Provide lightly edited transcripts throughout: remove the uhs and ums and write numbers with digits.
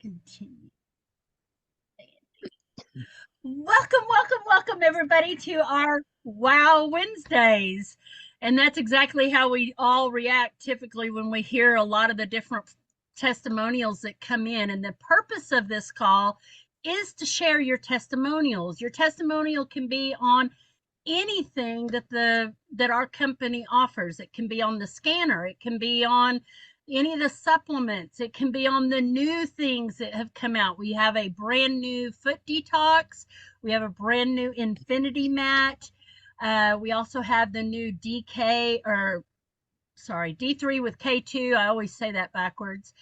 Continue. Welcome, everybody, to our Wow Wednesdays. And that's exactly how we all react typically when we hear a lot of the different testimonials that come in. And the purpose of this call is to share your testimonials. Your testimonial can be on anything that our company offers. It can be on the scanner, it can be on any of the supplements, it can be on the new things that have come out. We have a brand new foot detox, we have a brand new infinity mat, we also have the new D3 with K2. I always say that backwards.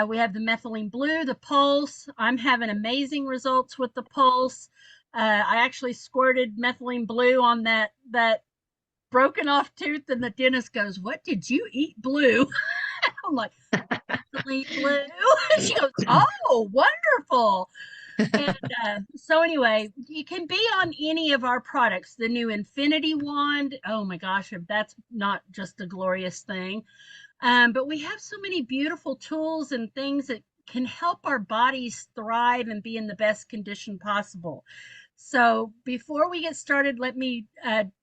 We have the methylene blue, the pulse. I'm having amazing results with the pulse. I actually squirted methylene blue on that broken off tooth, and the dentist goes, "What did you eat blue?" I'm like, "Methylene blue." She goes, "Oh, wonderful." And so anyway, you can be on any of our products. The new Infinity Wand. Oh my gosh, if that's not just a glorious thing. But we have so many beautiful tools and things that can help our bodies thrive and be in the best condition possible. So before we get started, let me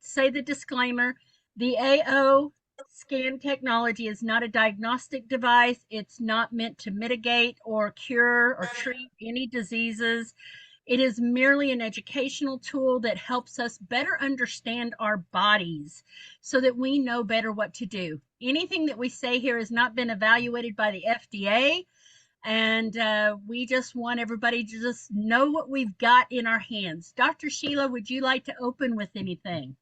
say the disclaimer. The AO scan technology is not a diagnostic device. It's not meant to mitigate or cure or treat any diseases. It is merely an educational tool that helps us better understand our bodies so that we know better what to do. Anything that we say here has not been evaluated by the FDA, and we just want everybody to just know what we've got in our hands. Dr. Sheila, would you like to open with anything?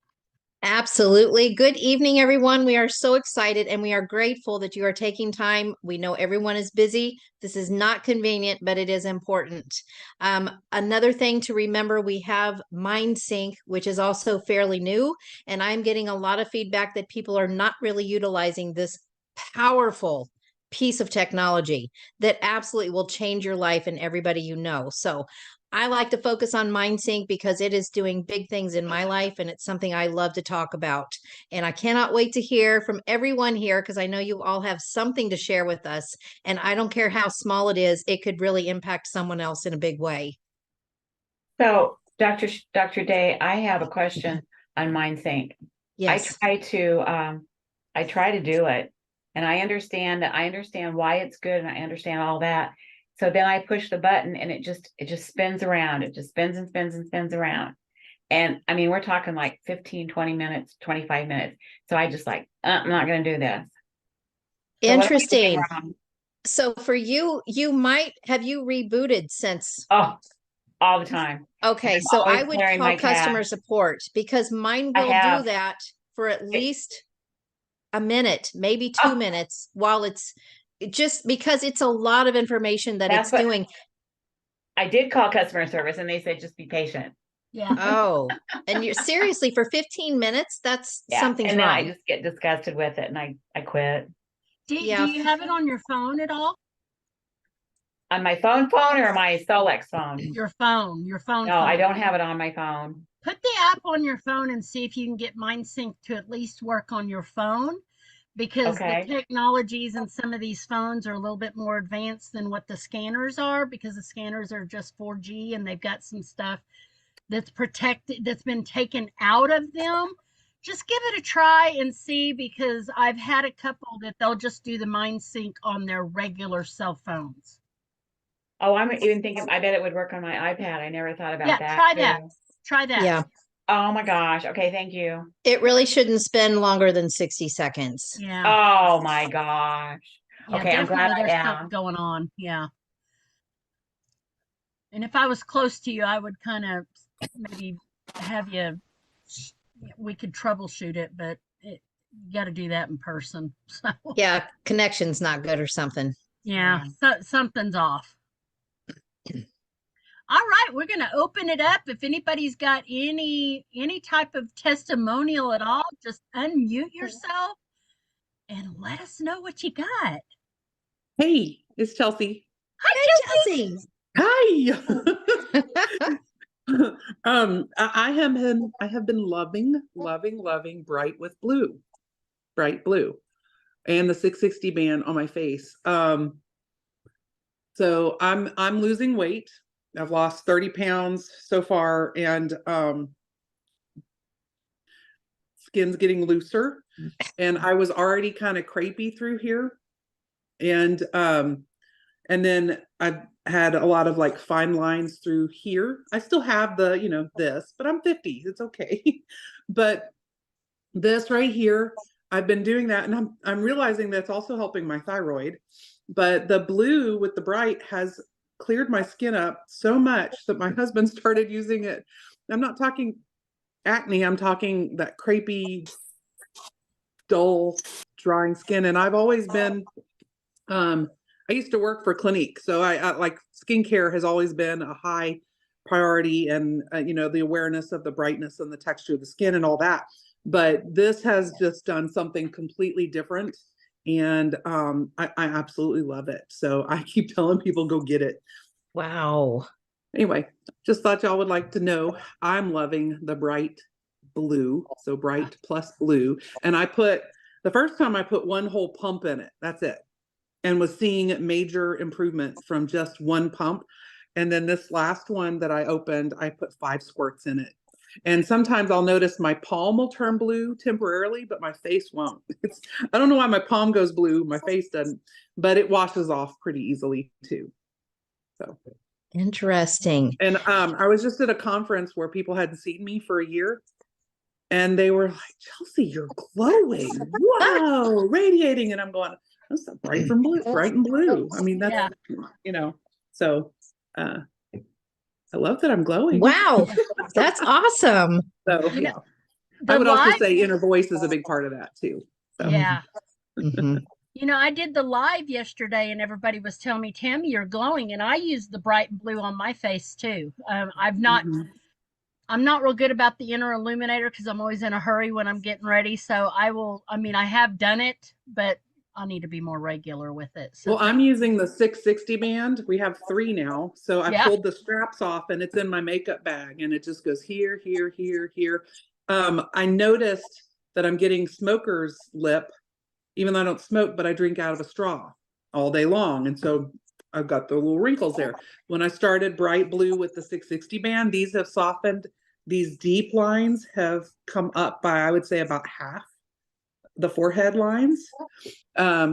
Absolutely. Good evening, everyone. We are so excited and we are grateful that you are taking time. We know everyone is busy. This is not convenient, but it is important. Another thing to remember, we have MindSync, which is also fairly new, and I'm getting a lot of feedback that people are not really utilizing this powerful piece of technology that absolutely will change your life and everybody you know. So I like to focus on MindSync because it is doing big things in my life and it's something I love to talk about. And I cannot wait to hear from everyone here because I know you all have something to share with us. And I don't care how small it is, it could really impact someone else in a big way. So, Dr. Day, I have a question on MindSync. Yes. I try to do it, and I understand why it's good, and I understand all that. So then I push the button and it just spins around. It just spins and spins and spins around. And I mean, we're talking like 15, 20 minutes, 25 minutes. So I just like, I'm not going to do this. So interesting. So for you, you rebooted since? Oh, all the time. Okay. So I would call customer support because mine will do that for at least a minute, maybe 2 minutes while it's just because it's a lot of information that it's doing. I did call customer service and they said, just be patient. Yeah. Oh, and you're seriously for 15 minutes? That's something's and wrong. I just get disgusted with it and I quit. Do you have it on your phone at all? On my phone or my Solex phone? Your phone. No, phone. I don't have it on my phone. Put the app on your phone and see if you can get MindSync to at least work on your phone, because the technologies in some of these phones are a little bit more advanced than what the scanners are, because the scanners are just 4G and they've got some stuff that's protected, that's been taken out of them. Just give it a try and see, because I've had a couple that they'll just do the MindSync on their regular cell phones. Oh, I'm even thinking, I bet it would work on my iPad. I never thought about that. Try that. Yeah. Oh my gosh. Okay, thank you. It really shouldn't spend longer than 60 seconds. Yeah. Oh my gosh. Yeah, okay, I'm glad there's something going on. Yeah. And if I was close to you, I would kind of maybe have you, we could troubleshoot it, but you got to do that in person. So. Yeah, connection's not good or something. Yeah, something's off. All right, we're going to open it up. If anybody's got any type of testimonial at all, just unmute yourself and let us know what you got. Hey, it's Chelsea. Hi, Chelsea. Hi. I have been loving Bright Blue, and the 660 band on my face. So I'm losing weight. I've lost 30 pounds so far, and skin's getting looser. And I was already kind of crepey through here. And then I've had a lot of like fine lines through here. I still have the, this, but I'm 50. It's okay. But this right here, I've been doing that, and I'm realizing that's also helping my thyroid. But the blue with the bright has cleared my skin up so much that my husband started using it. I'm not talking acne, I'm talking that crepey, dull, drying skin. And I've always been I used to work for Clinique, so I like skincare has always been a high priority, and the awareness of the brightness and the texture of the skin and all that. But this has just done something completely different, and I absolutely love it. So I keep telling people go get it. Wow. Anyway, just thought y'all would like to know I'm loving the bright blue, so bright plus blue, and the first time I put one whole pump in it. That's it. And was seeing major improvement from just one pump. And then this last one that I opened, I put 5 squirts in it. And sometimes I'll notice my palm will turn blue temporarily, but my face won't. I don't know why my palm goes blue, my face doesn't, but it washes off pretty easily too. So Interesting. and I was just at a conference where people hadn't seen me for a year. And they were like, Chelsea, you're glowing. Wow, radiating. And I'm going, that's bright from blue, bright and blue. I mean, that's, so I love that I'm glowing. Wow. That's awesome. So You yeah, know, I the would also live, say inner voice is a big part of that too. So. yeah. Mhm. I did the live yesterday and everybody was telling me, Tammy, you're glowing. And I used the bright blue on my face too. Mhm. I'm not real good about the inner illuminator because I'm always in a hurry when I'm getting ready. So I have done it, but I need to be more regular with it. So Well, I'm using the 660 band. We have 3 now. So I yeah. pulled the straps off and it's in my makeup bag, and it just goes here, here, here, here. I noticed that I'm getting smoker's lip, even though I don't smoke, but I drink out of a straw all day long. And so I've got the little wrinkles there. When I started bright blue with the 660 band, these have softened. These deep lines have come up by, I would say, about half the forehead lines.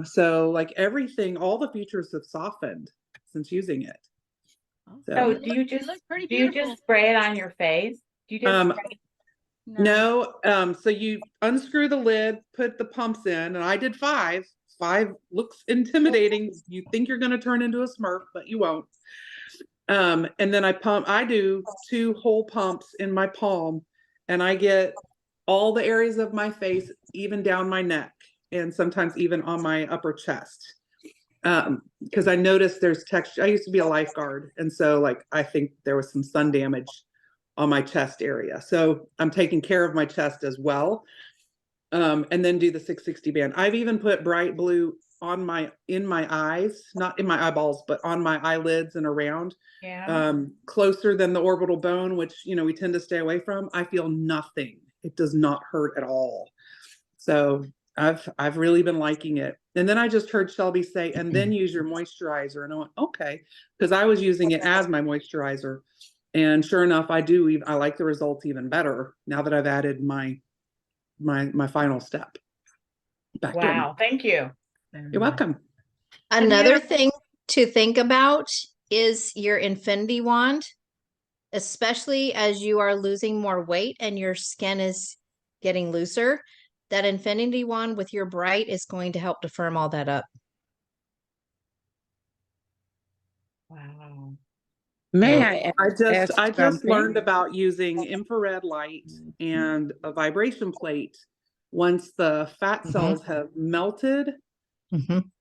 So like everything, all the features have softened since using it. So You look pretty do you beautiful. just spray it on your face? Do you just spray? No. So you unscrew the lid, put the pumps in, and I did 5. 5 looks intimidating. You think you're going to turn into a Smurf, but you won't. And then I do 2 whole pumps in my palm, and I get all the areas of my face, even down my neck, and sometimes even on my upper chest. Because I noticed there's texture. I used to be a lifeguard, and so like I think there was some sun damage on my chest area. So I'm taking care of my chest as well. And then do the 660 band. I've even put bright blue in my eyes, not in my eyeballs, but on my eyelids and around, closer than the orbital bone, which we tend to stay away from. I feel nothing. It does not hurt at all. So I've really been liking it. And then I just heard Shelby say, and then use your moisturizer. And I went, okay, because I was using it as my moisturizer. And sure enough, I like the results even better now that I've added my final step. Wow, thank you. You're welcome. Another thing to think about is your infinity wand, especially as you are losing more weight and your skin is getting looser. That infinity wand with your bright is going to help to firm all that up. Wow. May I just learned about using infrared light and a vibration plate once the fat cells have melted.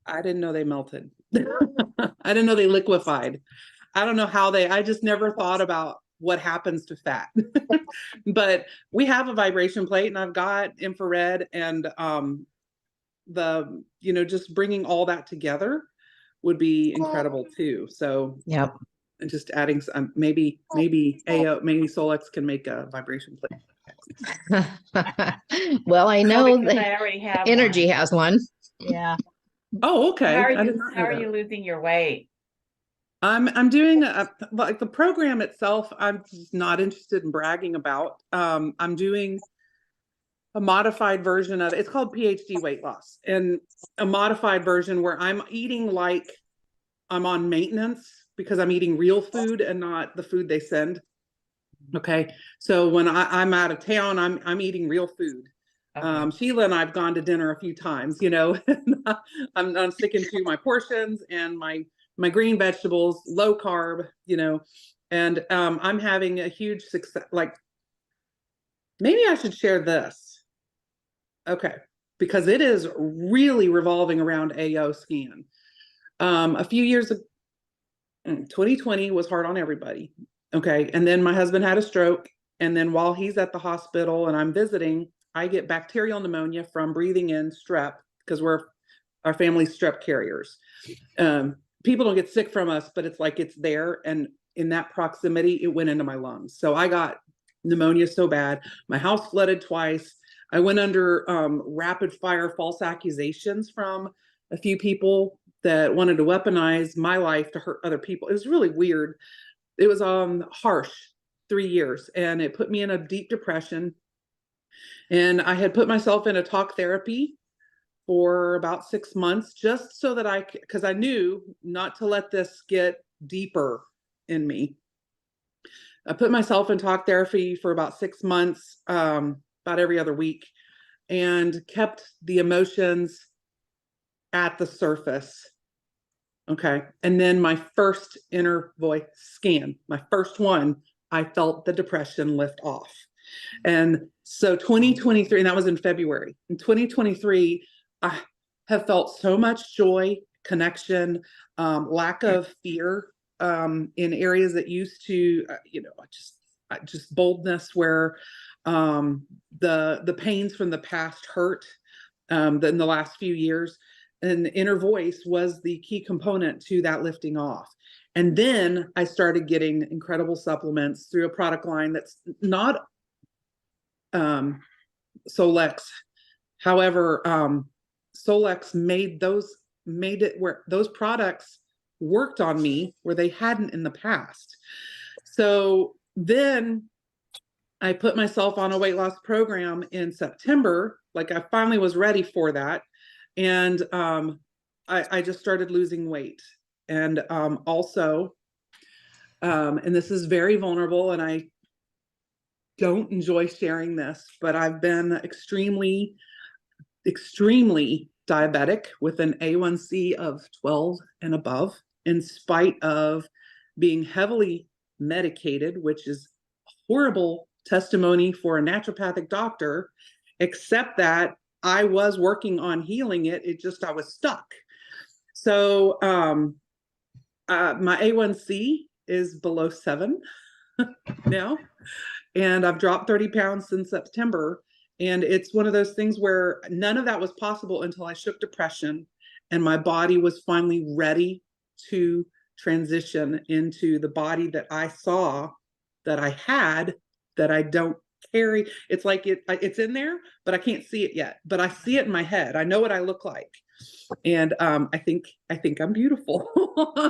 I didn't know they melted. I didn't know they liquefied. I don't know how I just never thought about what happens to fat. But we have a vibration plate, and I've got infrared, and just bringing all that together would be incredible too. So yep. And just adding some, maybe Solex can make a vibration plate. Well, I know because I already have Energy has one. Yeah. Oh, okay. How are you losing your weight? I'm doing like the program itself. I'm just not interested in bragging about. I'm doing a modified version of it's called PhD weight loss, and a modified version where I'm eating like I'm on maintenance because I'm eating real food and not the food they send. Okay, so when I'm out of town, I'm eating real food. Okay. Sheila and I've gone to dinner a few times, I'm sticking to my portions and my green vegetables, low carb, and I'm having a huge success. Like maybe I should share this. Okay, because it is really revolving around AO scan. A few years ago, 2020 was hard on everybody. Okay, and then my husband had a stroke, and then while he's at the hospital and I'm visiting, I get bacterial pneumonia from breathing in strep because our family's strep carriers. People don't get sick from us, but it's like it's there, and in that proximity, it went into my lungs. So I got pneumonia so bad. My house flooded twice. I went under rapid fire false accusations from a few people that wanted to weaponize my life to hurt other people. It was really weird. It was harsh 3 years, and it put me in a deep depression. And I had put myself in a talk therapy for about 6 months just so that because I knew not to let this get deeper in me. I put myself in talk therapy for about 6 months, about every other week, and kept the emotions at the surface. Okay. And then my first inner voice scan, my first one, I felt the depression lift off. And so 2023, and that was in February. In 2023, I have felt so much joy, connection, lack of fear in areas that used to, just boldness where the pains from the past hurt in the last few years. And the inner voice was the key component to that lifting off. And then I started getting incredible supplements through a product line that's not Solex. However, Solex made it where those products worked on me where they hadn't in the past. So then I put myself on a weight loss program in September. Like I finally was ready for that. And I just started losing weight. And also, and this is very vulnerable, and I don't enjoy sharing this, but I've been extremely, extremely diabetic with an A1C of 12 and above, in spite of being heavily medicated, which is horrible testimony for a naturopathic doctor, except that I was working on healing it. I was stuck. So my A1C is below 7 now, and I've dropped 30 pounds since September. And it's one of those things where none of that was possible until I shook depression, and my body was finally ready to transition into the body that I saw that I had, that I don't carry. It's like it's in there, but I can't see it yet. But I see it in my head. I know what I look like, and I think I'm beautiful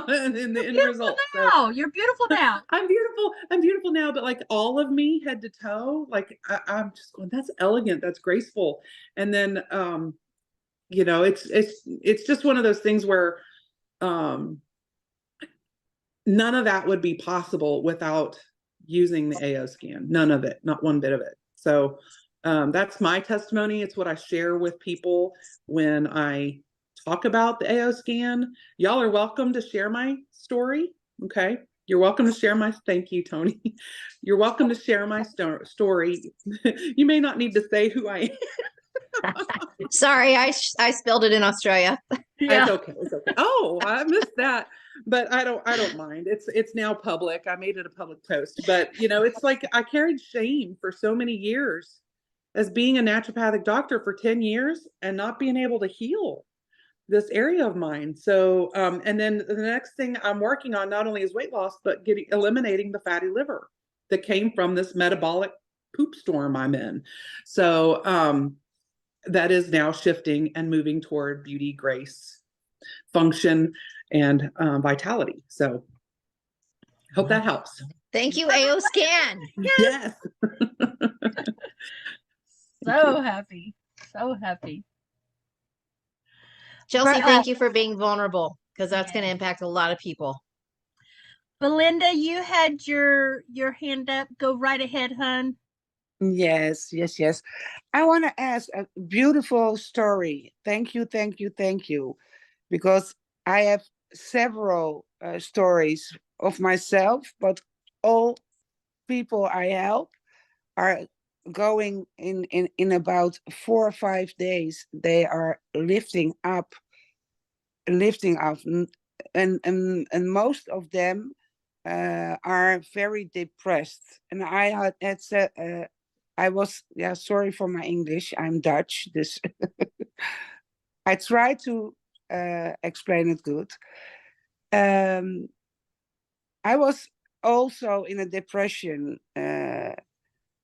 in the end result. Now you're beautiful now. I'm beautiful. I'm beautiful now, but like all of me, head to toe, like I'm just going, that's elegant, that's graceful. And then, it's just one of those things where none of that would be possible without using the AO scan. None of it, not one bit of it. So that's my testimony. It's what I share with people when I talk about the AO scan. Y'all are welcome to share my story. Okay. You're welcome to share thank you, Tony. You're welcome to share my story. You may not need to say who I am. Sorry, I spilled it in Australia. Yeah. It's okay. It's okay. Oh, I missed that. But I don't mind. It's now public. I made it a public post. But it's like I carried shame for so many years as being a naturopathic doctor for 10 years and not being able to heal this area of mine. So and then the next thing I'm working on not only is weight loss, but eliminating the fatty liver that came from this metabolic poop storm I'm in. So that is now shifting and moving toward beauty, grace, function, and vitality. So Hope that helps. Thank you, AO Scan. Yes. So happy. So happy. Chelsea, But, thank you for being vulnerable because that's going to yeah. impact a lot of people. Belinda, you had your hand up. Go right ahead, hun. Yes, yes, yes. I want to ask a beautiful story. Thank you, thank you, thank you. Because I have several stories of myself, but all people I help are going in about 4 or 5 days. They are lifting up, and most of them are very depressed. And I had said, I was, yeah, sorry for my English. I'm Dutch, this I try to explain it good. Um, I was also in a depression. Uh,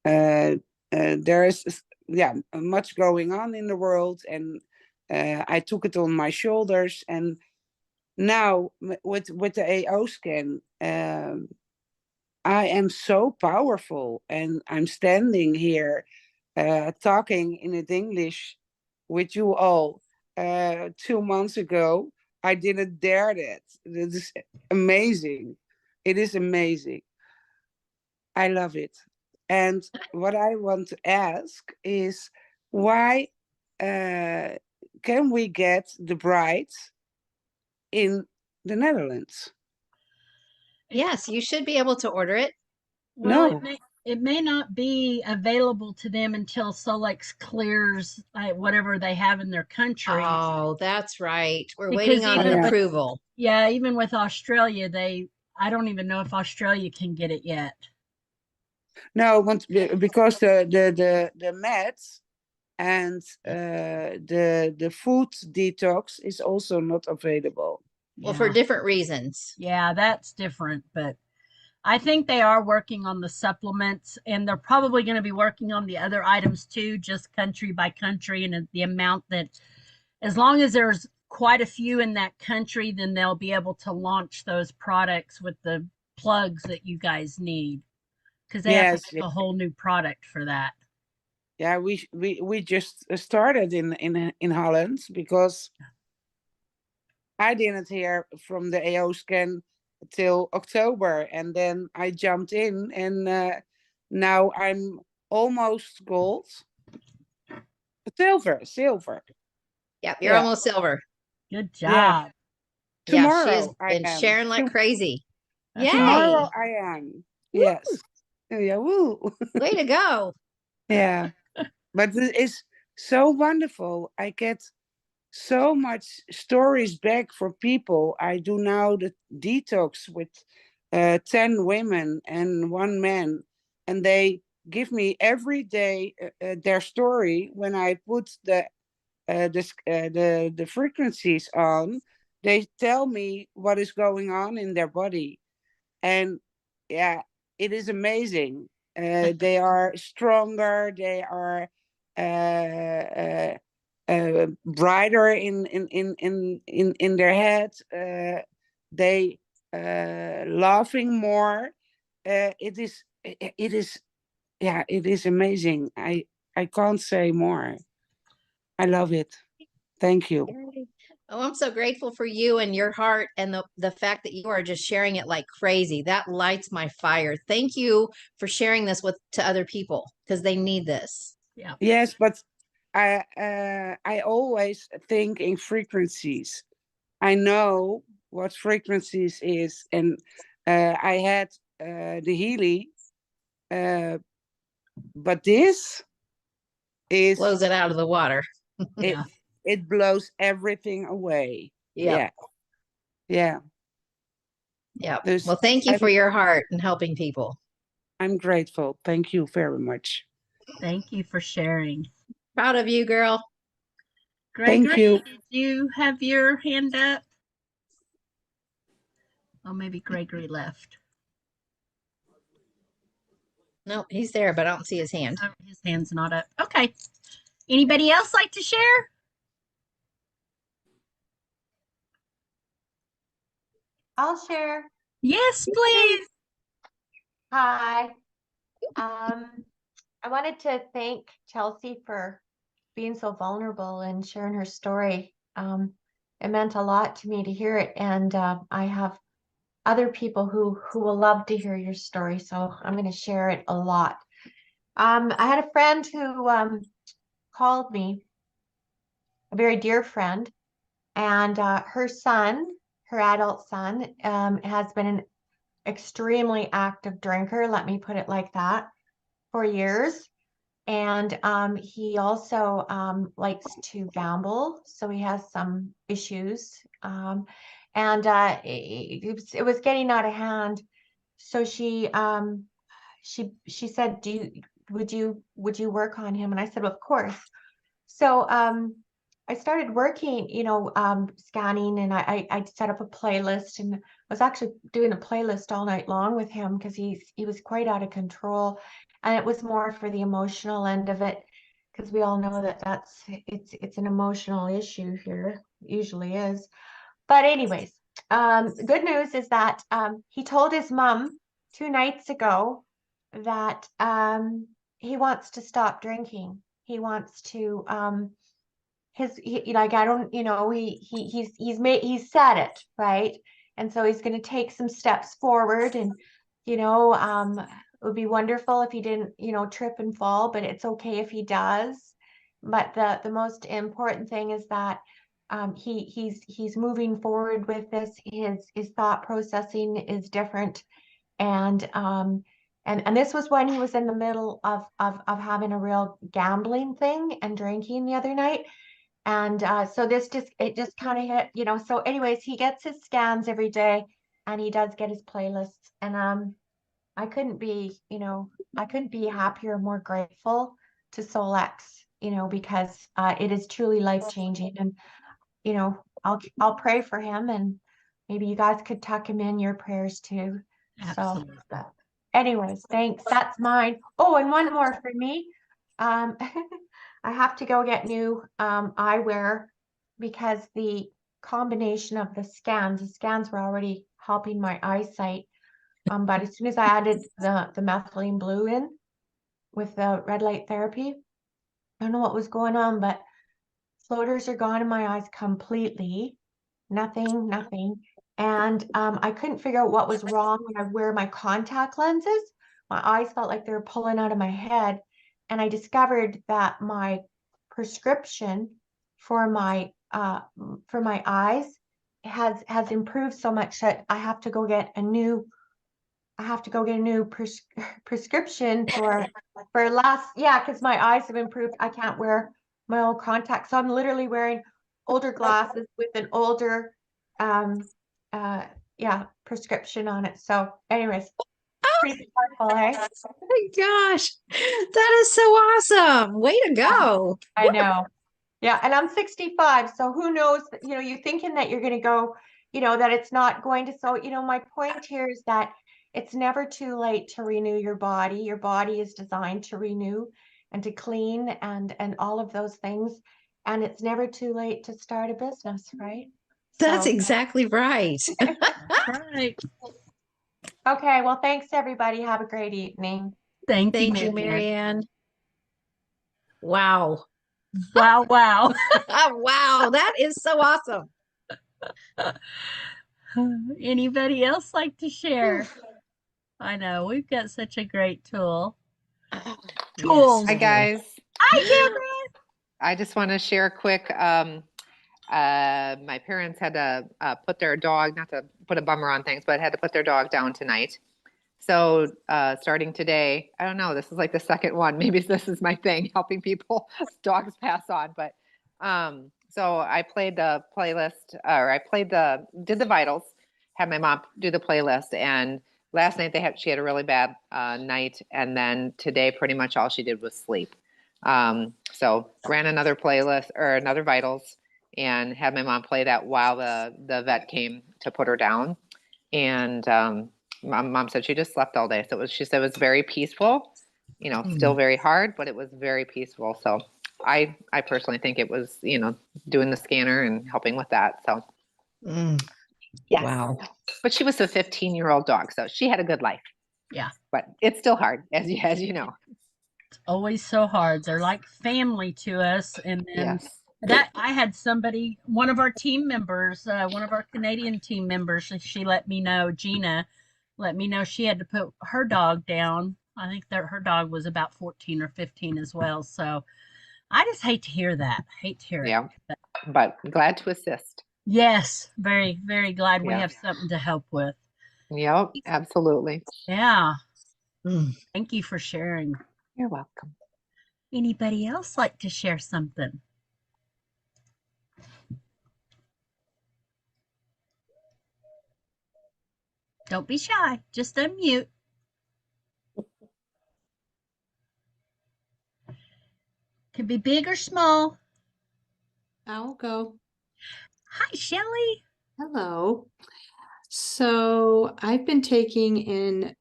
there is, yeah, much going on in the world, and I took it on my shoulders. And now with the AO scan, I am so powerful, and I'm standing here talking in it English with you all. 2 months ago, I didn't dare that. It is amazing. It is amazing. I love it. And what I want to ask is, why uh, can we get the bride in the Netherlands? Yes, you should be able to order it. Well, No. it may not be available to them until Solex clears whatever they have in their country. Oh, that's right. We're Because waiting on Oh, an even yeah. with, approval. yeah, even with Australia, I don't even know if Australia can get it yet. No, because the meds and the food detox is also not available. Well, for Yeah. different reasons. Yeah, that's different, but I think they are working on the supplements, and they're probably going to be working on the other items too, just country by country, and the amount that, as long as there's quite a few in that country, then they'll be able to launch those products with the plugs that you guys need, because they have to Yes, make a whole new product for that. yeah. We just started in Holland because I didn't hear from the AO scan till October, and then I jumped in, and now I'm almost gold, silver. Yep, you're Yeah, almost silver. Good yeah. job. Yeah, she has Tomorrow I been am. sharing like crazy. Tomorrow Yay. I am. Woo, Yes. Yeah. Woo. way to go. Yeah. But it is so wonderful. I get so much stories back for people. I do now the detox with 10 women and one man, and they give me every day their story. When I put the frequencies on, they tell me what is going on in their body. And yeah, it is amazing. They are stronger, they are brighter in their head, they laughing more. It is, yeah, it is amazing. I can't say more. I love it. Thank you. Oh, I'm so grateful for you and your heart and the fact that you are just sharing it like crazy. That lights my fire. Thank you for sharing this with to other people because they need this. Yeah. Yes, but I always think in frequencies. I know what frequencies is, and I had the Healy, uh, but this is Blows it out of the water. it. Yeah. It blows everything away. Yep. Yeah, yeah. Yep. Dus Well, thank you for your heart and helping people. I'm grateful. Thank you very much. Thank you for sharing. Proud of you, girl. Thank Gregory, you. did you have your hand up? Oh, maybe Gregory left. Nope, he's there, but I don't see his hand. Oh, his hand's not up. Okay. Anybody else like to share? I'll share. Yes, please. Hi. I wanted to thank Chelsea for being so vulnerable and sharing her story. It meant a lot to me to hear it, and I have other people who will love to hear your story, so I'm going to share it a lot. I had a friend who called me, a very dear friend, and her son, her adult son, has been an extremely active drinker, let me put it like that, for years. And he also likes to gamble, so he has some issues. And it was getting out of hand. So she said, would you work on him? And I said, well, of course. So I started working, scanning, and I set up a playlist, and I was actually doing a playlist all night long with him because he was quite out of control, and it was more for the emotional end of it because we all know that it's an emotional issue here, usually is. But anyways, good news is that he told his mom 2 nights ago that he wants to stop drinking. He wants to like I don't he's said it, right, and so he's going to take some steps forward, and it would be wonderful if he didn't trip and fall, but it's okay if he does. But the most important thing is that he's moving forward with this. His thought processing is different, and this was when he was in the middle of having a real gambling thing and drinking the other night. And so it just kind of hit, so anyways, he gets his scans every day, and he does get his playlists. And I couldn't be, I couldn't be happier, more grateful to Solex, because it is truly life changing. And I'll pray for him, and maybe you guys could tuck him in your prayers too. Absolutely. So anyways, thanks. That's mine. Oh, and one more for me. Um, I have to go get new eyewear because the combination of the scans were already helping my eyesight. But as soon as I added the methylene blue in with the red light therapy, I don't know what was going on, but floaters are gone in my eyes completely. Nothing. And I couldn't figure out what was wrong when I wear my contact lenses. My eyes felt like they were pulling out of my head. And I discovered that my prescription for my eyes has improved so much that I have to go get a new prescription for last, yeah, because my eyes have improved. I can't wear my old contacts. So I'm literally wearing older glasses with an older um yeah, prescription on it. So anyways, pretty powerful, eh? Oh my gosh, that is so awesome. Way to go. I know. Yeah, and I'm 65, so who knows, you're thinking that you're going to go, that it's not going to. So, my point here is that it's never too late to renew your body. Your body is designed to renew and to clean and all of those things. And it's never too late to start a business, right? That's So, exactly right. Right. okay, well, thanks everybody. Have a great evening. Thank you, Thank you, Marianne. Marianne. Wow. Wow, wow. Wow, that is so awesome. Anybody else like to share? I know we've got such a great tool. Tools. Hi guys. Hi, Kendra. I just want to share a quick. My parents had to put their dog, not to put a bummer on things, but had to put their dog down tonight. So starting today, I don't know. This is like the second one. Maybe this is my thing, helping people dogs pass on. But so I played the playlist, or did the vitals. Had my mom do the playlist, and last night she had a really bad night, and then today pretty much all she did was sleep. So ran another playlist or another vitals, and had my mom play that while the vet came to put her down. And mom said she just slept all day. So she said it was very peaceful, still very hard, but it was very peaceful. So I personally think it was, doing the scanner and helping with that. So Mm, yeah. wow. But she was a 15-year-old dog, so she had a good life. Yeah. But it's still hard, as you know. It's always so hard. They're like family to us. And then Yes. that I had somebody, one of our team members, one of our Canadian team members, she let me know, Gina let me know she had to put her dog down. I think that her dog was about 14 or 15 as well. So I just hate to hear that. Hate to hear it. Yeah. But glad to assist. Yes, very, very glad we Yeah. have something to help with. Yep, absolutely. Yeah. Mm. Thank you for sharing. You're welcome. Anybody else like to share something? Don't be shy. Just unmute. Can be big or small. I'll go. Hi, Shelley. Hello. So I've been taking in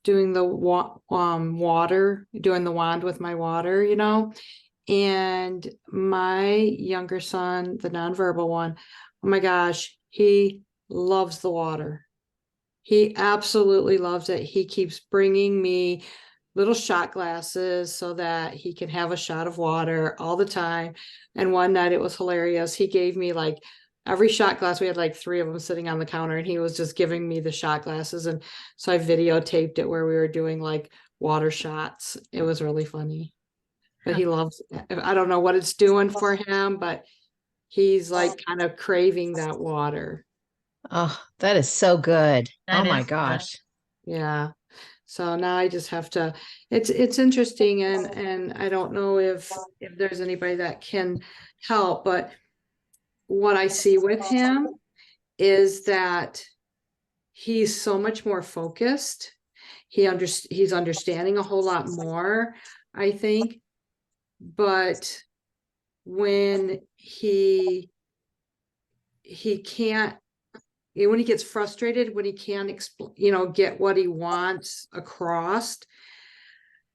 doing the water, doing the wand with my water, and my younger son, the nonverbal one, oh my gosh, he loves the water. He absolutely loves it. He keeps bringing me little shot glasses so that he can have a shot of water all the time. And one night it was hilarious. He gave me like every shot glass. We had like 3 of them sitting on the counter, and he was just giving me the shot glasses. And so I videotaped it where we were doing like water shots. It was really funny. But he loves it. I don't know what it's doing for him, but he's like kind of craving that water. Oh, that is so good. That Oh my is good. gosh. Yeah. So now I just have to, it's interesting, and I don't know if there's anybody that can help, but what I see with him is that he's so much more focused. He's understanding a whole lot more, I think. But when he can't, when he gets frustrated, when he can't get what he wants across,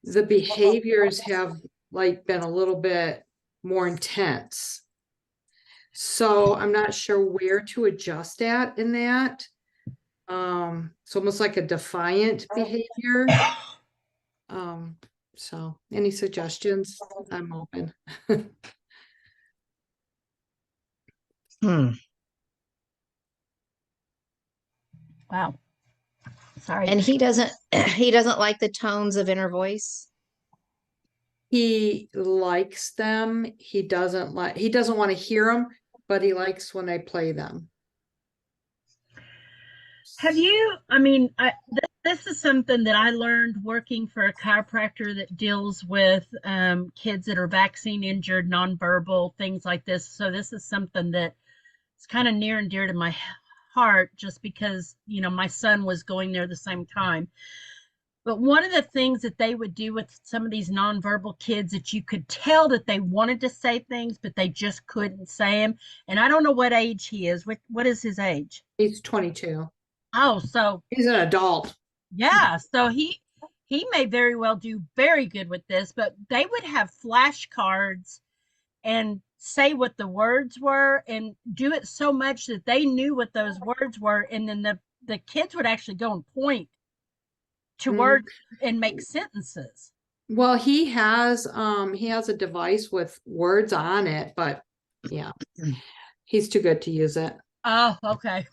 the behaviors have like been a little bit more intense. So I'm not sure where to adjust at in that. It's almost like a defiant behavior. So any suggestions? I'm open. Hmm. Wow. Sorry. And he doesn't he doesn't like the tones of inner voice. He likes them. He doesn't want to hear them, but he likes when I play them. Have you, I mean, this is something that I learned working for a chiropractor that deals with kids that are vaccine injured, nonverbal, things like this. So this is something that is kind of near and dear to my heart just because, my son was going there the same time. But one of the things that they would do with some of these nonverbal kids that you could tell that they wanted to say things, but they just couldn't say them. And I don't know what age he is. What is his age? He's 22. Oh, so He's an adult. yeah, so he may very well do very good with this, but they would have flashcards and say what the words were and do it so much that they knew what those words were, and then the kids would actually go and point to words and make sentences. Well, he has a device with words on it, but yeah, he's too good to use it. Oh, okay.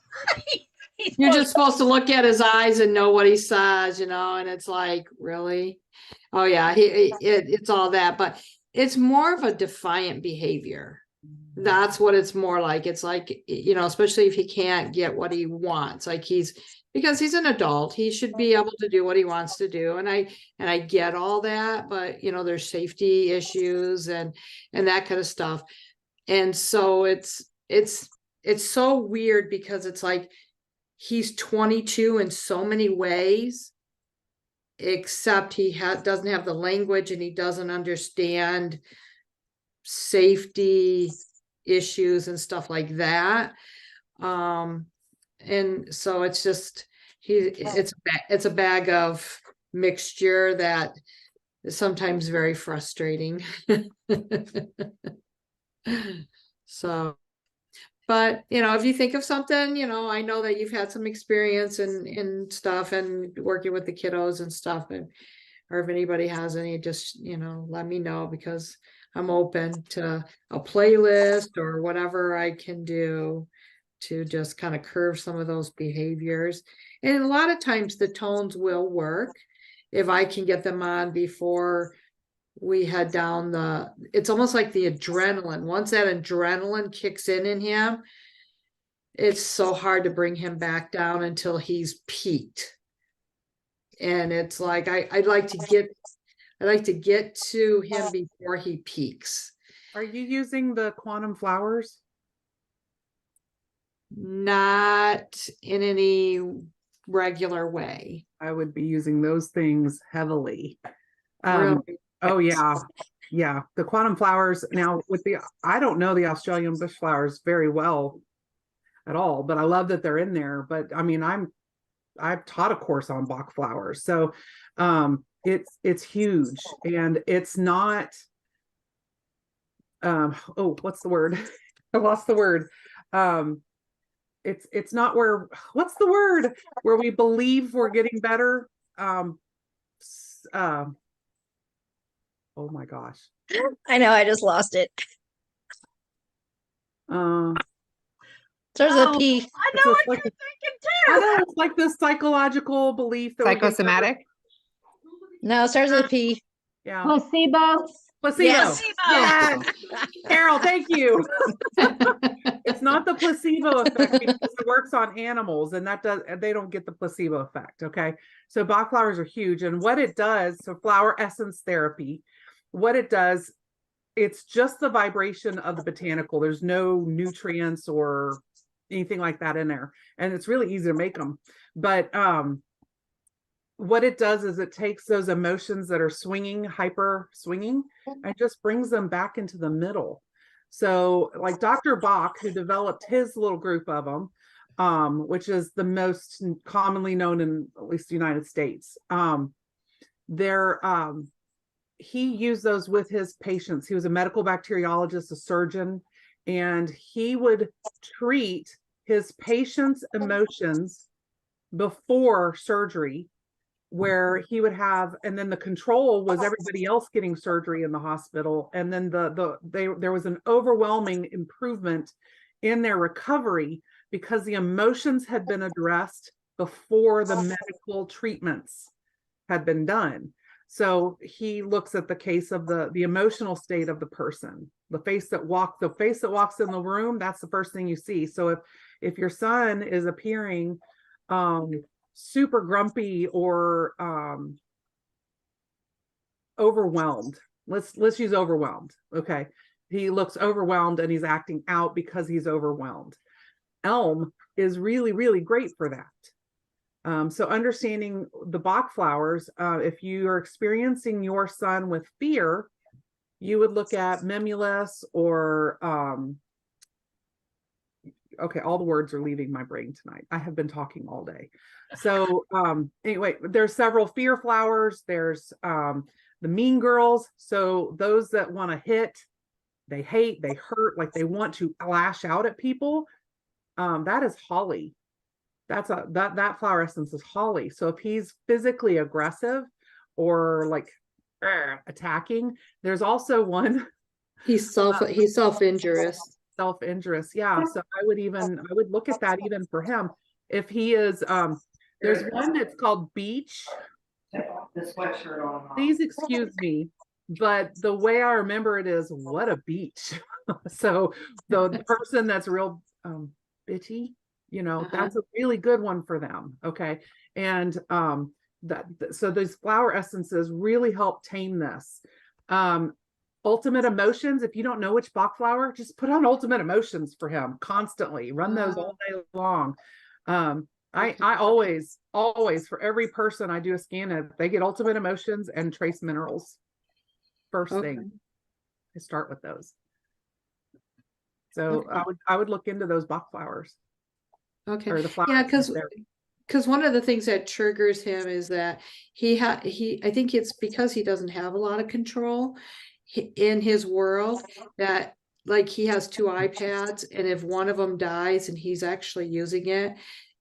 You're just supposed to look at his eyes and know what he says, and it's like, really? Oh yeah, it's all that, but it's more of a defiant behavior. That's what it's more like. It's like, especially if he can't get what he wants, like because he's an adult, he should be able to do what he wants to do. And I get all that, but there's safety issues and that kind of stuff. And so it's so weird because it's like, he's 22 in so many ways, except he doesn't have the language, and he doesn't understand safety issues and stuff like that. And so it's just it's a bag of mixture that is sometimes very frustrating. So, But, you know, if you think of something, you know, I know that you've had some experience in stuff and working with the kiddos and stuff, and or if anybody has any, just, you know, let me know, because I'm open to a playlist or whatever I can do to just kind of curve some of those behaviors. And a lot of times the tones will work if I can get them on before we head down it's almost like the adrenaline. Once that adrenaline kicks in him, it's so hard to bring him back down until he's peaked. And it's like, I'd like to get to him before he peaks. Are you using the quantum flowers? Not in any regular way. I would be using those things heavily. Really? Oh yeah. Yeah. The quantum flowers now I don't know the Australian bush flowers very well at all, but I love that they're in there. But I mean, I've taught a course on Bach flowers. So it's huge, and it's not what's the word? I lost the word. It's not what's the word? Where we believe we're getting better. Oh my gosh. I know, I just lost it. There's a P. I know what you're thinking too. I know, it's like this psychological belief that Psychosomatic. No, it starts with a P. Yeah. Placebo. Placebo. Yes. Yes. Carol, thank you. It's not the placebo effect because it works on animals, and they don't get the placebo effect. Okay. So Bach flowers are huge. And what it does, so flower essence therapy, what it does, it's just the vibration of the botanical. There's no nutrients or anything like that in there. And it's really easy to make them. But what it does is it takes those emotions that are hyper swinging, and just brings them back into the middle. So like Dr. Bach, who developed his little group of them, which is the most commonly known in at least the United States, he used those with his patients. He was a medical bacteriologist, a surgeon, and he would treat his patients' emotions before surgery, where he would have, and then the control was everybody else getting surgery in the hospital. And then there was an overwhelming improvement in their recovery because the emotions had been addressed before the medical treatments had been done. So he looks at the case of the emotional state of the person, the face that walks in the room. That's the first thing you see. So if your son is appearing super grumpy or overwhelmed, let's use overwhelmed. Okay, he looks overwhelmed and he's acting out because he's overwhelmed. Elm is really, really great for that. So understanding the Bach flowers, if you are experiencing your son with fear, you would look at Mimulus or okay, all the words are leaving my brain tonight. I have been talking all day. So anyway, there's several fear flowers. There's the mean girls. So those that want to hit, they hate, they hurt, like they want to lash out at people. That is holly. That flower essence is holly. So if he's physically aggressive or like attacking, there's also one. He's self-injurious. Self-injurious, yeah. So I would look at that even for him. If he is, there's one that's called Beach. The sweatshirt on. Please excuse me, but the way I remember it is, what a beach. So the person that's real bitchy, that's a really good one for them. Okay. And so those flower essences really help tame this. Ultimate Emotions, if you don't know which Bach flower, just put on Ultimate Emotions for him constantly. Run those all day long. I always for every person I do a scan of, they get Ultimate Emotions and trace minerals first thing. I start with those. So I would look into those Bach flowers. Okay. Or the flowers. Yeah, because one of the things that triggers him is that I think it's because he doesn't have a lot of control in his world, that like he has two iPads, and if one of them dies and he's actually using it,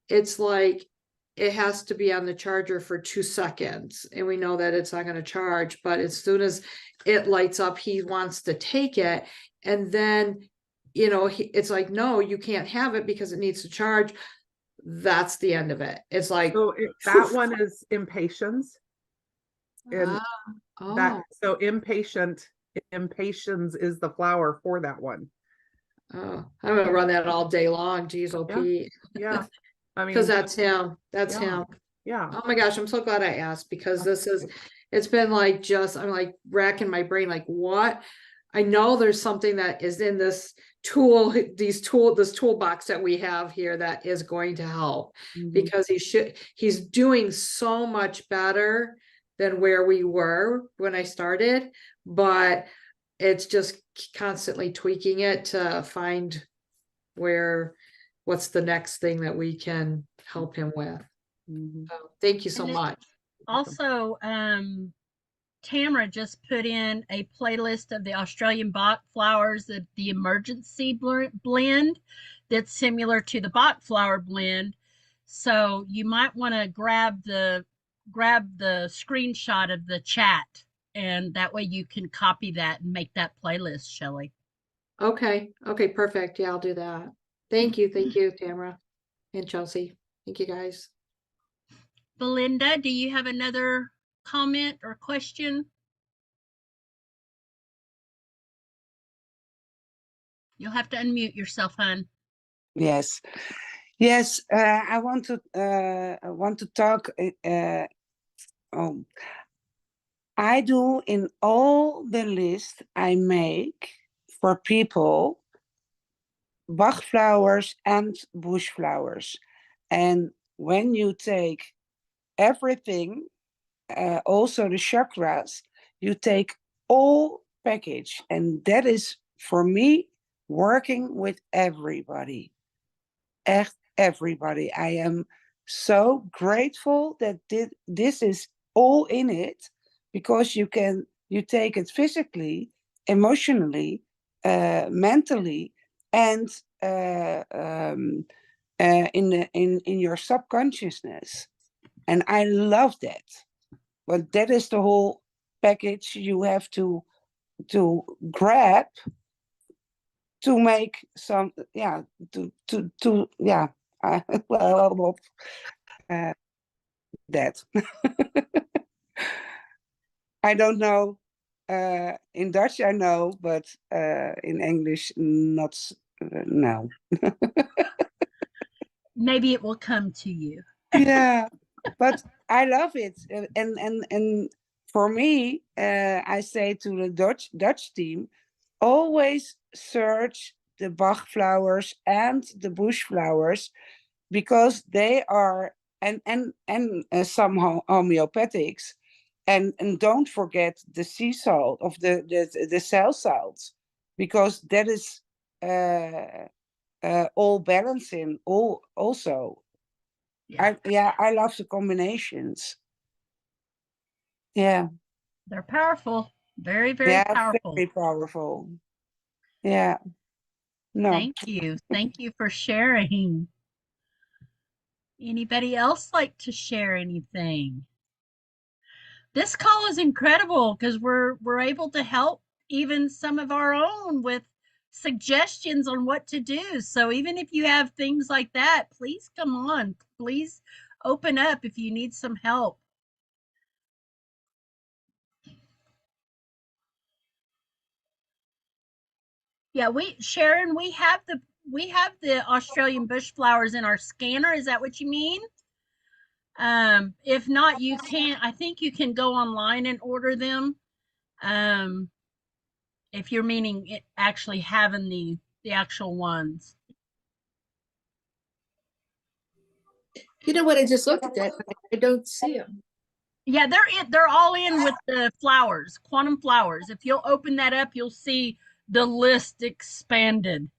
it's like it has to be on the charger for 2 seconds. And we know that it's not going to charge, but as soon as it lights up, he wants to take it. And then, it's like, no, you can't have it because it needs to charge. That's the end of it. It's like, So that one is impatience. And oh, so impatience is the flower for that one. oh, I'm gonna run that all day long. Geez, OP. Yeah. I mean, Because that's him. That's yeah. him. Yeah. Oh my gosh, I'm so glad I asked, because it's been like I'm like racking my brain, like what? I know there's something that is in this this toolbox that we have here that is going to help, Mhm. because he's doing so much better than where we were when I started, but it's just constantly tweaking it to find what's the next thing that we can help him with. Mhm. So, thank you so And then much. Also, Tamara just put in a playlist of the Australian Bach flowers, the emergency blend that's similar to the Bach flower blend. So you might want to grab the screenshot of the chat, and that way you can copy that and make that playlist, Shelley. Okay, perfect. Yeah, I'll do that. Thank you, Tamara and Chelsea. Thank you, guys. Belinda, do you have another comment or question? You'll have to unmute yourself, hon. Yes. Yes, I want to talk. I do in all the list I make for people, Bach flowers and bush flowers. And when you take everything, also the chakras, you take all package. And that is for me working with everybody. Echt everybody. I am so grateful that this is all in it, because you take it physically, emotionally, mentally, and in your subconsciousness. And I love that. But that is the whole package you have to grab to make some, well, that. I don't know. In Dutch, I know, but in English, not. No. Maybe it will come to you. Yeah, but I love it, and for me, I say to the Dutch team, always search the Bach flowers and the bush flowers, because they are and some homeopathics, and don't forget the sea salt of the cell salts, because that is all balancing all also. I love the combinations. Yeah. They're powerful. Very, very Yeah, powerful. very powerful. Yeah. No. Thank you. Thank you for sharing. Anybody else like to share anything? This call is incredible because we're able to help even some of our own with suggestions on what to do. So even if you have things like that, please come on. Please open up if you need some help. Yeah, Sharon, we have the Australian bush flowers in our scanner. Is that what you mean? If not, I think you can go online and order them. If you're meaning actually having the actual ones. You know what? I just looked at that. I don't see them. Yeah, they're all in with the flowers, quantum flowers. If you'll open that up, you'll see the list expanded.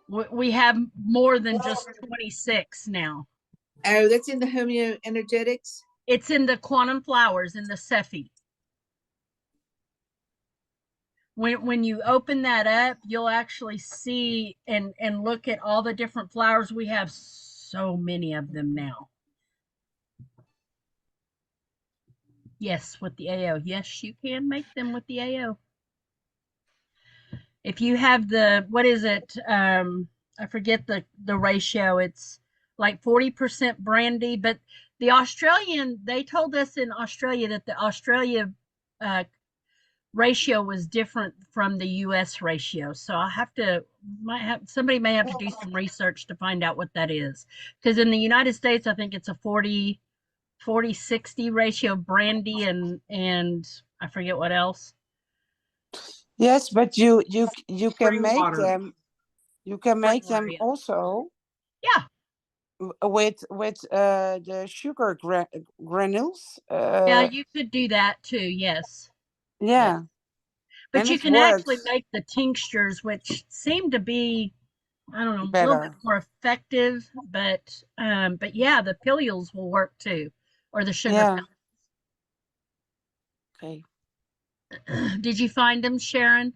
We have more than just 26 now. Oh, that's in the homeo energetics. It's in the quantum flowers in the Cephi. when you open that up, you'll actually see and look at all the different flowers. We have so many of them now. Yes, with the AO. Yes, you can make them with the AO. If you have the, what is it? I forget the ratio. It's like 40% brandy, but the Australian, they told us in Australia that the Australia ratio was different from the US ratio. So I have to, somebody may have to do some research to find out what that is. Because in the United States, I think it's a 40-60 ratio of brandy and I forget what else. Yes, but you can Spring make water. them. You can make Spring water, them yeah. also Yeah. with the sugar granules. Yeah, you could do that too. Yes. Yeah, But and you it can actually works make the tinctures, which seem to be, I don't know, a little bit better. more effective. But yeah, the pilules will work too, or the sugar Yeah. Okay. pellets. Did you find them, Sharon?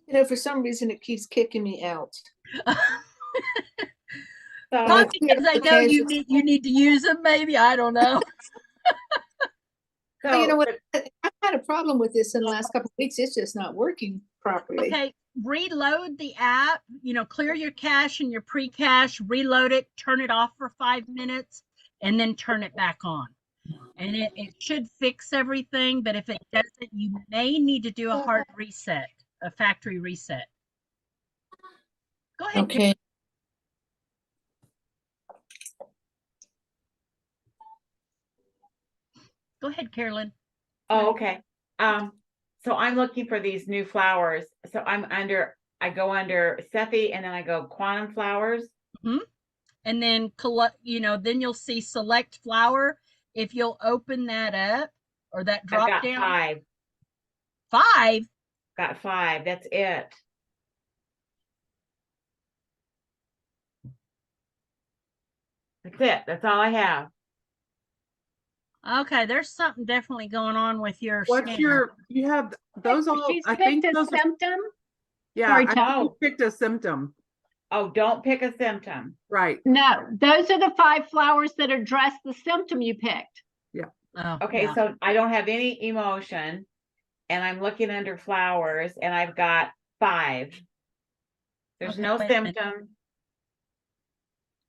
You know, for some reason it keeps kicking me out. So Probably because I know Okay, you need to use them. Maybe I don't know. you know so what? I've had a problem with this in the last couple of weeks. It's just not working properly. Okay, reload the app. You know, clear your cache and your pre-cache. Reload it. Turn it off for 5 minutes, and then turn it back on. And it should fix everything. But if it doesn't, you may need to do a hard reset, a factory reset. Go ahead, Okay. Go ahead, Carolyn. oh, okay. So I'm looking for these new flowers. So I go under Sethi and then I go quantum flowers. Mm-hmm. And then then you'll see select flower. If you'll open that up or that I've drop got down. 5. 5. Got 5. That's it. That's it. That's all I have. Okay, there's something definitely going on with your What's scanner. you have those all, She's I picked think a those are, symptom. yeah, Sorry, I Tom. think you picked a symptom. Oh, don't pick a symptom. Right. No, those are the 5 flowers that address the symptom you picked. Oh, Okay, yeah. so I don't have any emotion and I'm looking under flowers and I've got 5. There's Okay, no wait a minute. symptom.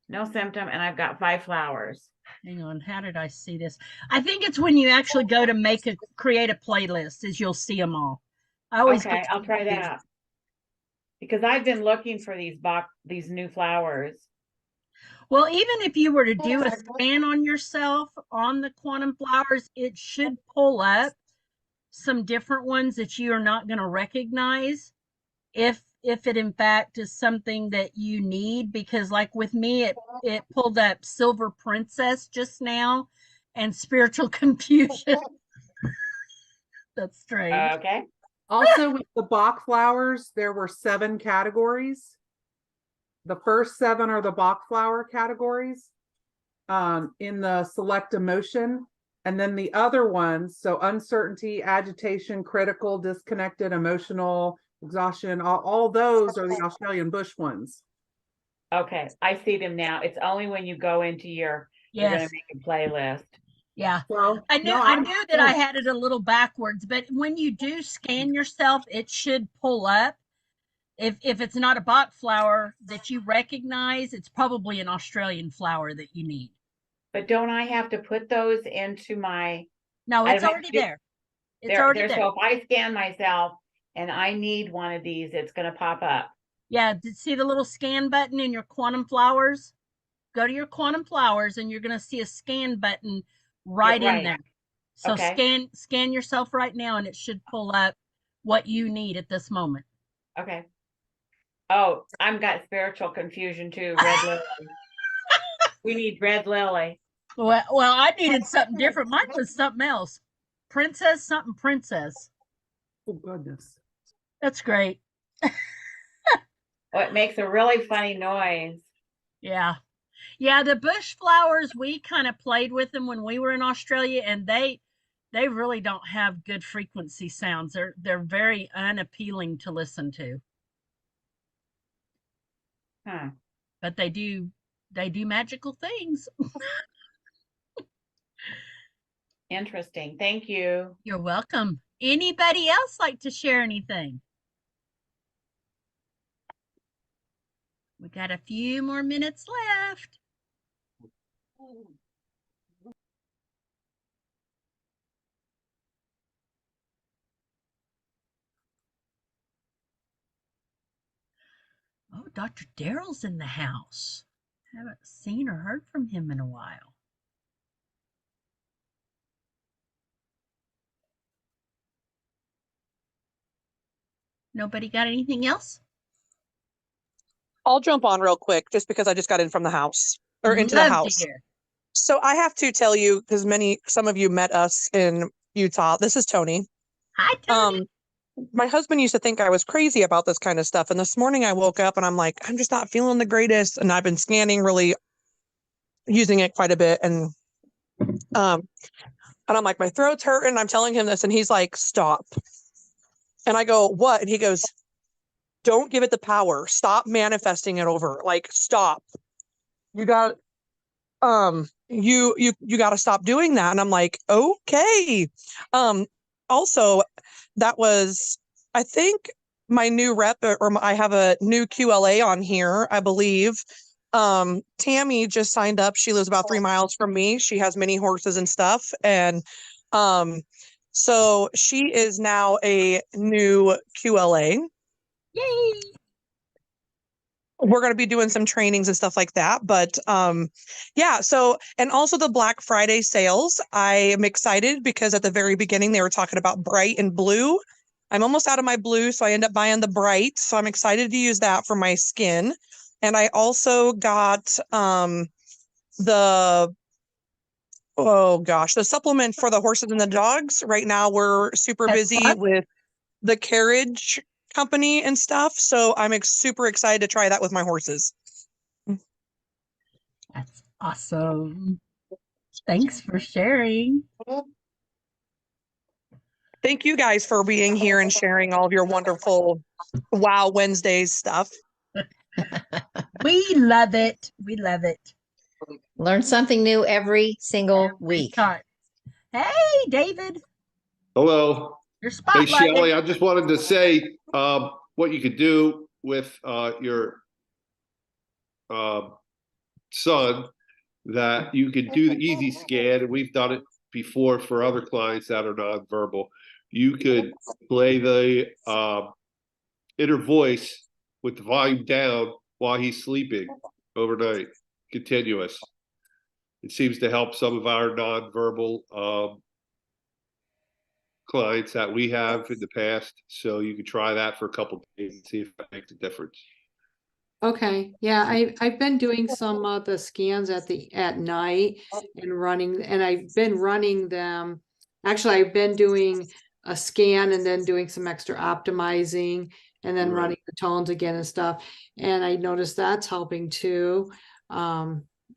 No symptom, and I've got 5 flowers. Hang on, how did I see this? I think it's when you actually go to create a playlist, as you'll see them all. I always Okay, I'll try that. Because I've been looking for these new flowers. Well, even if you were to do a scan on yourself on the quantum flowers, it should pull up some different ones that you are not going to recognize if it in fact is something that you need. Because like with me, it pulled up Silver Princess just now and Spiritual Confusion. That's strange. Okay. Also with the Bach flowers, there were 7 categories. The first 7 are the Bach flower categories in the select emotion. And then the other ones, so uncertainty, agitation, critical, disconnected, emotional, exhaustion, all those are the Australian bush ones. Okay, I see them now. It's only when you go into you're going to make a playlist. Yeah. Well, I knew that I had it a little backwards, but when you do scan yourself, it should pull up. If it's not a Bach flower that you recognize, it's probably an Australian flower that you need. But don't I have to put those into my? No, I it's don't have already to do- there. It's already there. So if I scan myself and I need one of these, it's going to pop up. Yeah, see the little scan button in your quantum flowers? Go to your quantum flowers and you're going to see a scan button right in there. So Okay. scan yourself right now and it should pull up what you need at this moment. Okay. Oh, I've got spiritual confusion too. Red lily. We need red lily. Well, I needed something different. Mine was something else. Princess something princess. Oh goodness. That's great. Oh, it makes a really funny noise. Yeah. Yeah, the bush flowers, we kind of played with them when we were in Australia, and they really don't have good frequency sounds. They're very unappealing to listen to. Huh. But they do magical things. Interesting. Thank you. You're welcome. Anybody else like to share anything? We got a few more minutes left. Oh, Dr. Daryl's in the house. Haven't seen or heard from him in a while. Nobody got anything else? I'll jump on real quick just because I just got in from the house or into the Love to house. hear. So I have to tell you, because some of you met us in Utah. This is Tony. Hi, Tony. My husband used to think I was crazy about this kind of stuff. And this morning I woke up and I'm like, I'm just not feeling the greatest. And I've been scanning, really using it quite a bit. And I'm like, my throat's hurting. I'm telling him this and he's like, stop. And I go, what? And he goes, don't give it the power. Stop manifesting it over. Like, stop. You got you got to stop doing that. And I'm like, okay. Also, that was, I think, my new rep, or I have a new QLA on here, I believe. Tammy just signed up. She lives about 3 miles from me. She has mini horses and stuff. And so she is now a new QLA. Yay! We're going to be doing some trainings and stuff like that. But yeah, so, and also the Black Friday sales, I am excited because at the very beginning, they were talking about bright and blue. I'm almost out of my blue, so I end up buying the bright. So I'm excited to use that for my skin. And I also got the, oh gosh, the supplement for the horses and the dogs. Right now, we're super busy with the carriage company and stuff. So I'm super excited to try that with my horses. That's awesome. Thanks for sharing. Thank you guys for being here and sharing all of your wonderful Wow Wednesdays stuff. We love it. We love it. Learn something new every single week. Hey, David. Hello. You're Hey, spotlighted. Shelley, I just wanted to say what you could do with your son, that you could do the easy scan, and we've done it before for other clients that are nonverbal. You could play the inner voice with the volume down while he's sleeping overnight, continuous. It seems to help some of our nonverbal clients that we have in the past. So you could try that for a couple of days and see if that makes a difference. Okay, yeah, I've been doing some of the scans at night and I've been running them. Actually, I've been doing a scan and then doing some extra optimizing and then running the tones again and stuff. And I noticed that's helping too.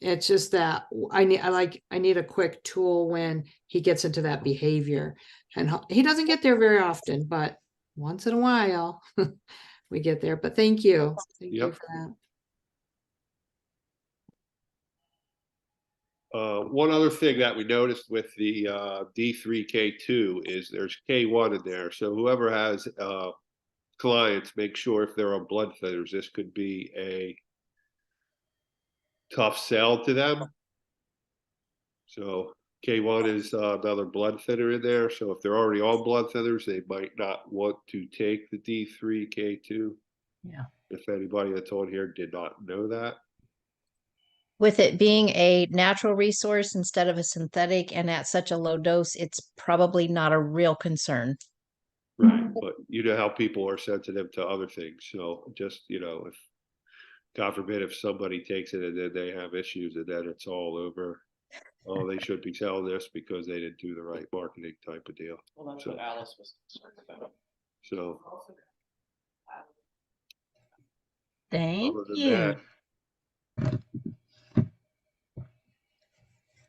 It's just that I need a quick tool when he gets into that behavior, and he doesn't get there very often, but once in a while. We get there, but thank you. Thank you for that. One other thing that we noticed with the D3K2 is there's K1 in there. So whoever has clients, make sure if they're on blood thinners, this could be a tough sell to them. So K1 is another blood thinner in there. So if they're already on blood thinners, they might not want to take the D3K2. Yeah. If anybody that's on here did not know that. With it being a natural resource instead of a synthetic and at such a low dose, it's probably not a real concern. Right. But you know how people are sensitive to other things. So just, if God forbid, if somebody takes it and then they have issues and then it's all over. Oh, they should be selling this because they didn't do the right marketing type of deal. Well, that's what Alice was concerned about. So. Thank you.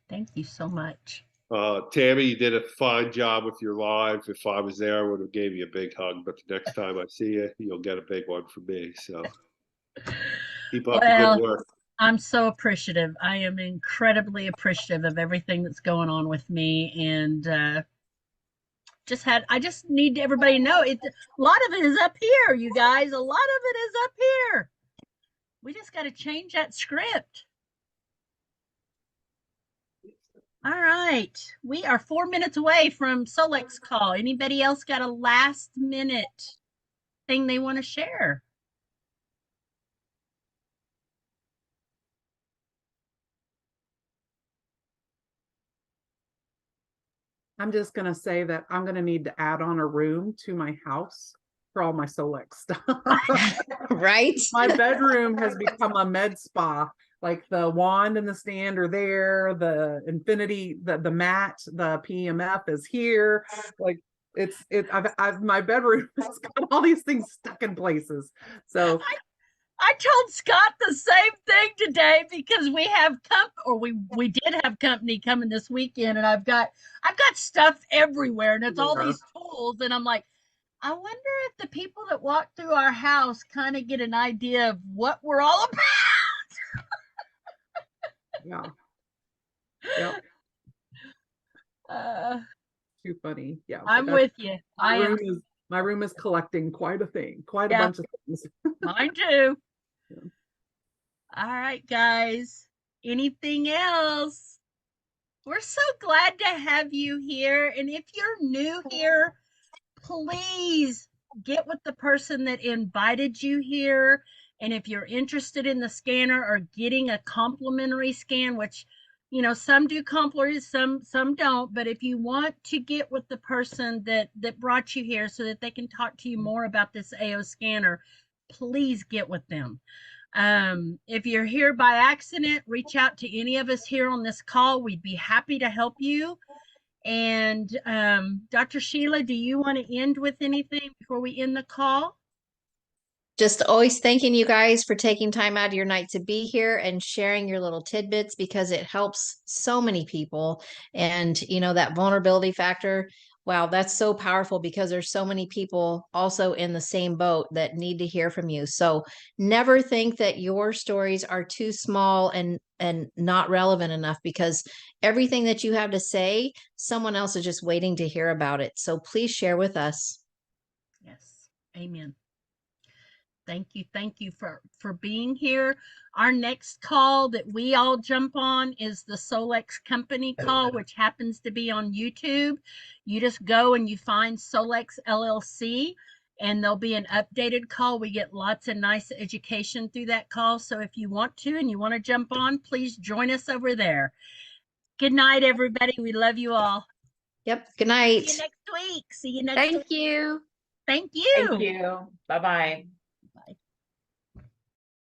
Thank you so much. Tammy, you did a fine job with your live. If I was there, I would have gave you a big hug. But the next time I see you, you'll get a big one from me. So keep up the good Well, work. I'm so appreciative. I am incredibly appreciative of everything that's going on with me, and I just need everybody to know it. A lot of it is up here, you guys. A lot of it is up here. We just got to change that script. All right, we are 4 minutes away from Solex call. Anybody else got a last minute thing they want to share? I'm just going to say that I'm going to need to add on a room to my house for all my Solex stuff. Right? My bedroom has become a med spa. Like the wand and the stand are there, the infinity, the mat, the PMF is here. Like I've my bedroom has got all these things stuck in places. So I told Scott the same thing today because we did have company coming this weekend, and I've got stuff everywhere, and it's all these tools, and I'm like, I wonder if the people that walk through our house kind of get an idea of what we're all about. yeah. Yep. Too funny. Yeah. I'm with you. My room is collecting quite a Yeah. bunch of things. Mine too. Yeah. All right, guys. Anything else? We're so glad to have you here. And if you're new here, please get with the person that invited you here. And if you're interested in the scanner or getting a complimentary scan, which, some do complimentary, some don't, but if you want to get with the person that brought you here so that they can talk to you more about this AO scanner, please get with them. If you're here by accident, reach out to any of us here on this call. We'd be happy to help you. And Dr. Sheila, do you want to end with anything before we end the call? Just always thanking you guys for taking time out of your night to be here and sharing your little tidbits, because it helps so many people. And, that vulnerability factor, wow, that's so powerful, because there's so many people also in the same boat that need to hear from you. So never think that your stories are too small and not relevant enough, because everything that you have to say, someone else is just waiting to hear about it. So please share with us. Yes. Amen. Thank you for being here. Our next call that we all jump on is the Solex company call, which happens to be on YouTube. You just go and you find Solex LLC, and there'll be an updated call. We get lots of nice education through that call. So if you want to and you want to jump on, please join us over there. Good night, everybody. We love you all. Yep. Good night. See you next week. See you next week. Thank you. Thank you. Thank you. Bye-bye. Bye.